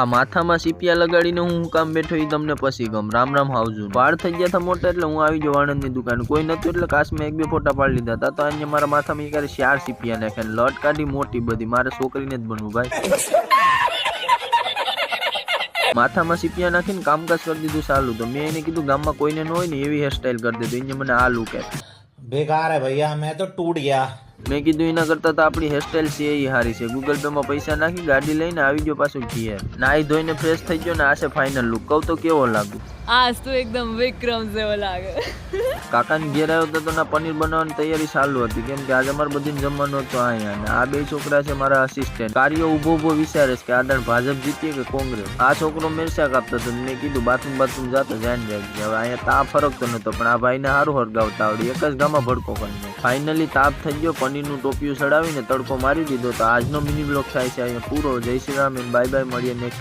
આ માથામાં સીપિયા લગાડીને હું કામ બેઠો એ તમને પછી ગમ. રામ રામ હાવજુ. વાળ થઈ ગયા હતા મોટા એટલે હું આવી ગયો વાણંદની દુકાન. કોઈ નતું એટલે કાશમાં એક બે ફોટા પાડી લીધા હતા. તો અહીંયા મારા માથામાં ક્યારે 4 સીપિયા નાખ્યા. લટ કાઢી મોટી બધી. મારે છોકરીને જ બનવું ભાઈ. માથામાં સીપિયા નાખીને કામકાજ કરી દીધું સાલું. તો મેં એને કીધું ગામમાં કોઈને ન હોય ને એવી હેરસ્ટાઈલ કરી દીધું. અહીંયા મને આ લુક હે. बेकार है भैया, मैं तो टूट गया. મેં કીધું એના કરતા તો આપણી હેરસ્ટાઈલ છે એ હારી છે. ગૂગલ પે માં પૈસા નાખી ગાડી લઈને આવી ગયો પાછું ઘીએ. નાઈ ધોઈને ફ્રેશ થઈ ગયો ને આ છે ફાઇનલ લુક. કહું તો કેવો લાગુ? आज तो एकदम विक्रम જેવો લાગે. કાકાની ઘેર આવ્યો તો ના પનીર બનાવવાની તૈયારી ચાલુ હતી. કેમ કે આજે અમારે બધીને જમવાનું હતું અહીંયા. અને આ બે છોકરા છે મારા અસિસ્ટન્ટ. કાર્યો ઉભો વિચારે છે કે આ દાડ ભાજપ જીતીએ કે કોંગ્રેસ. આ છોકરો મેરસા કાપતો હતો. મેં કીધું બાથરૂમ જાતો જાન જાય. હવે અહીંયા તાપ ફરકતો નતો પણ આ ભાઈને સારું હરગાવતા આવડી. એક જ ગામમાં ભડકો કરીને ફાઇનલી તાપ થઈ ગયો. પનીરનું ટોપિયું ચડાવીને તડકો મારી દીધો. તો આજનો મિની બ્લોગ થાય છે અહીંયા પૂરો. જય Shri Ram and bye bye. મળીએ નેક્સ્ટ